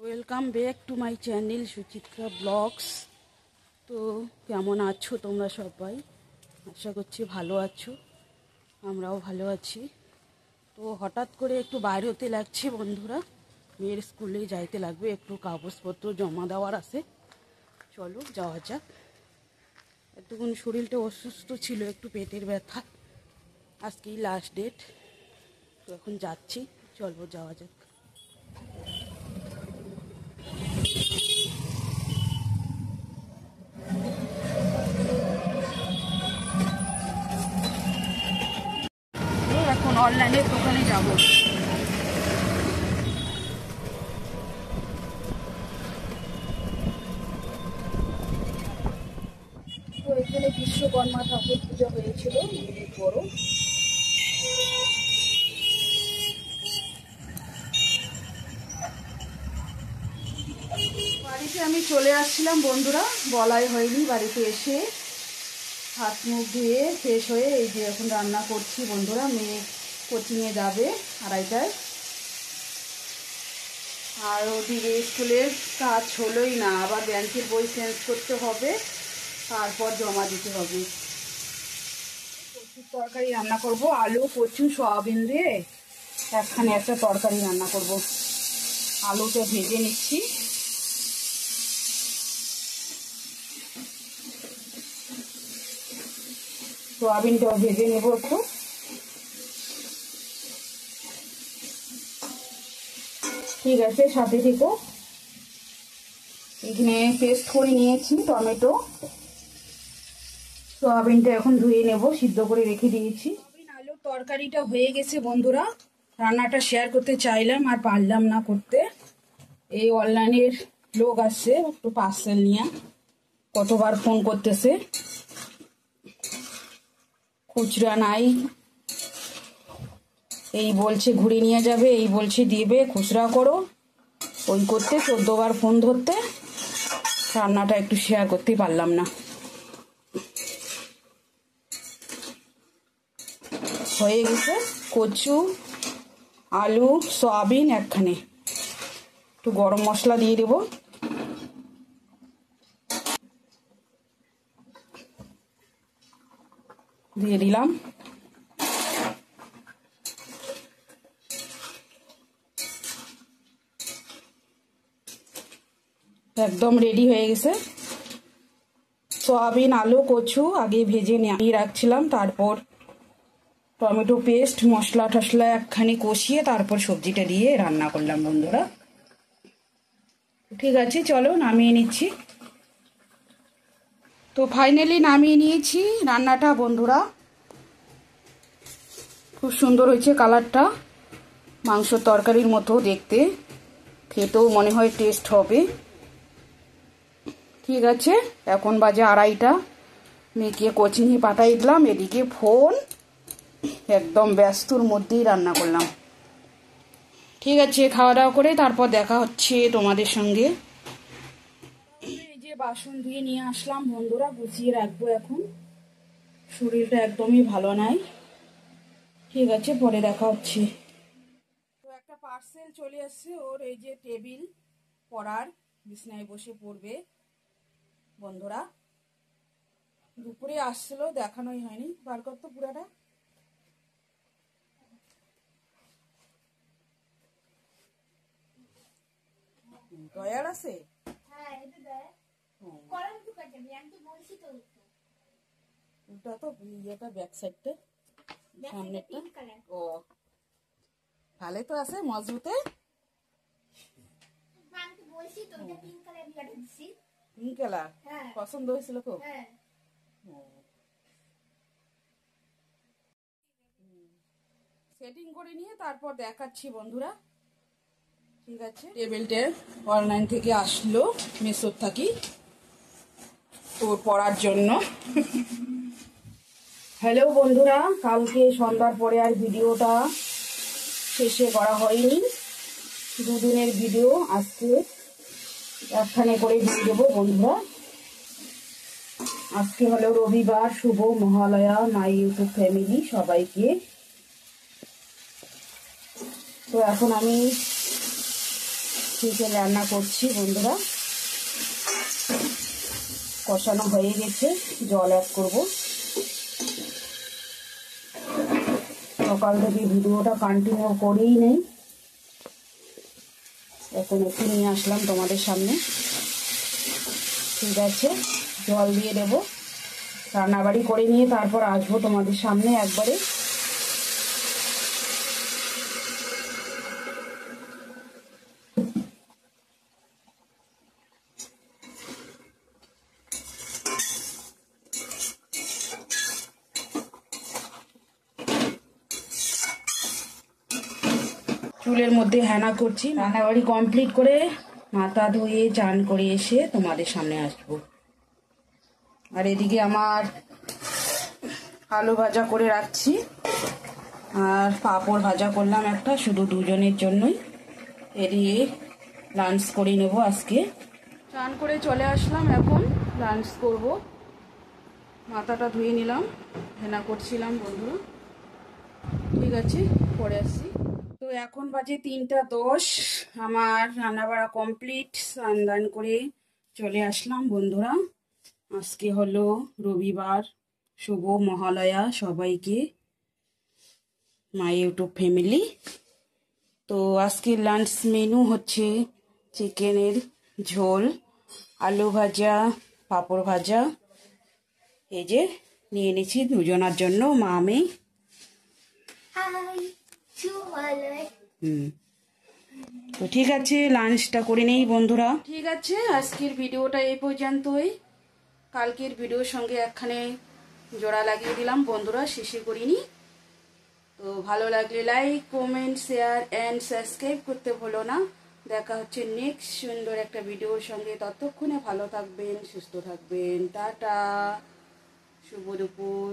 Welcome back to my channel Suchitra blogs. তো কেমন আছো তোমরা সবাই? আশা করছি ভালো আছো, আমরাও ভালো আছি। তো হঠাৎ করে একটু বাইরে হতে লাগছে বন্ধুরা, মেয়ের স্কুলে যাইতে লাগবে, একটু কাগজপত্র জমা দেওয়ার আছে। চলো যাওয়া যাক। এতক্ষণ শরীরটা অসুস্থ ছিল, একটু পেটের ব্যথা, আজকেই লাস্ট ডেট। তো এখন যাচ্ছি, চলো যাওয়া যাক। এখন অনলাইনের দোকানে যাব। তো এখানে বিশ্বকর্মা ঠাকুর পূজা হয়েছিল অনেক বড়। বাড়িতে আমি চলে আসছিলাম বন্ধুরা, বলাই হয়নি। বাড়িতে এসে হাত মুখ ধুয়ে ফ্রেশ হয়ে এই যে এখন রান্না করছি বন্ধুরা। মেয়ে কোচিংয়ে যাবে 2:30টায়, আর ওদিকে স্কুলের কাজ হলোই না, আবার ব্যাংকের বই চেঞ্জ করতে হবে, তারপর জমা দিতে হবে। কচুর তরকারি রান্না করব, আলু কচু সয়াবিন দিয়ে একখানে একটা তরকারি রান্না করব। আলুটা ভেজে নিচ্ছি। সোয়াবিনটাও ভেজে নেব একটু। ঠিক আছে, সাথে থেকো। এখানে পেস্ট করে নিয়েছি টমেটো, সোয়াবিনটা এখন ধুয়ে নেব, সিদ্ধ করে রেখে দিয়েছি। সোয়াবিন আলুর তরকারিটা হয়ে গেছে বন্ধুরা। রান্নাটা শেয়ার করতে চাইলাম, আর পারলাম না করতে। এই অনলাইনের লোক আসছে একটু পার্সেল নিয়ে, কতবার ফোন করতেছে, খুচরা নাই, এই বলছে ঘুরে নিয়ে যাবে, এই বলছে দিবে, খুচরা করো, ওই করতে 14বার ফোন ধরতে রান্নাটা একটু শেয়ার করতে পারলাম না। হয়ে গেছে কচু আলু সয়াবিন একখানে। একটু গরম মশলা দিয়ে দেব, দিয়ে দিলাম। একদম রেডি হয়ে গেছে। সয়াবিন আলু কচু আগে ভেজে নিয়ে রাখছিলাম, তারপর টমেটো পেস্ট মশলা টশলা একখানি কষিয়ে তারপর সবজিটা দিয়ে রান্না করলাম বন্ধুরা। ঠিক আছে, চলো নামিয়ে নিচ্ছি। তো ফাইনালি নামিয়ে নিয়েছি রান্নাটা বন্ধুরা। খুব সুন্দর হয়েছে কালারটা, মাংসর তরকারির মতো দেখতে, খেতেও মনে হয় টেস্ট হবে। ঠিক আছে, এখন বাজে 2:30, মেয়েকে কোচিংয়ে পাঠাই দিলাম, এদিকে ফোন, একদম ব্যস্তর মধ্যেই রান্না করলাম। ঠিক আছে, খাওয়া দাওয়া করে তারপর দেখা হচ্ছে তোমাদের সঙ্গে। এই যে বাসন ধুয়ে নিয়ে আসলাম বন্ধুরা, গুছিয়ে রাখবো এখন, শরীরটা একদমই ভালো নাই। ঠিক আছে, পরে দেখা হচ্ছে। তো একটা পার্সেল চলে আসছে ওর, এই যে টেবিল পড়ার, বিছনায় বসে পড়বে বন্ধুরা। দুপুরে আসছিল, দেখানোই হয়নি। বার করতো পুরাটা। ডয়ার আছে, ওটা তো ইয়েটা ব্যাক সাইডটা, সামনেরটা। ও ভালো তো আছে, মজবুতে। পিঙ্ক কালার পছন্দ হয়েছিল খুব। সেটিং করে নিয়ে তারপর দেখাচ্ছি বন্ধুরা। ঠিক আছে, টেবিলটা অনলাইন থেকে আসলো, মেসোর থাকি, তোর পড়ার জন্য। হ্যালো বন্ধুরা, কালকে সন্ধ্যার পরে আর ভিডিওটা শেষে করা হয়নি, দুদিনের ভিডিও আজকে একখানে করে দিয়ে দেবো বন্ধুরা। আজকে হলো রবিবার, শুভ মহালয়া মাই ইউটিউব ফ্যামিলি সবাইকে। তো এখন আমি চিকেন রান্না করছি বন্ধুরা। কষানো হয়ে গেছে, জল অ্যাড করব। সকাল থেকে ভিডিওটা কন্টিনিউ করেই নেই, এখন একটু নিয়ে আসলাম তোমাদের সামনে। ঠিক আছে, জল দিয়ে দেবো, রান্নাবাড়ি করে নিয়ে তারপর আসবো তোমাদের সামনে একবারে। চুলের মধ্যে হেনা করছি। রান্নাবাড়ি কমপ্লিট করে মাথা ধুয়ে চান করে এসে তোমাদের সামনে আসবো। আর এদিকে আমার আলু ভাজা করে রাখছি, আর পাঁপড় ভাজা করলাম একটা, শুধু দুজনের জন্যই। এদিকে লাঞ্চ করে নেবো আজকে। চান করে চলে আসলাম, এখন লাঞ্চ করব। মাথাটা ধুয়ে নিলাম, হেনা করছিলাম বন্ধুরা। ঠিক আছে, পরে আসছি। তো এখন বাজে 3টা 10, আমার রান্নাবাড়া কমপ্লিট। স্নান দান করে চলে আসলাম বন্ধুরা। আজকে হলো রবিবার, শুভ মহালয়া সবাইকে, মাই ইউটিউব ফ্যামিলি। তো আজকের লাঞ্চ মেনু হচ্ছে চিকেনের ঝোল, আলু ভাজা, পাঁপড় ভাজা। এই যে নিয়ে নিচ্ছি দুজনার জন্য, মা মেয়ে। তো ঠিক আছে, লাঞ্চটা করে নেই বন্ধুরা। ঠিক আছে, আজকের ভিডিওটা এই পর্যন্তই। কালকের ভিডিওর সঙ্গে একখানে জোড়া লাগিয়ে দিলাম বন্ধুরা, শেষে করিনি। তো ভালো লাগলে like, comment, share and subscribe করতে ভুলো না। দেখা হচ্ছে নেক্সট সুন্দর একটা ভিডিওর সঙ্গে। ততক্ষণে ভালো থাকবেন, সুস্থ থাকবেন। টাটা, শুভ দুপুর।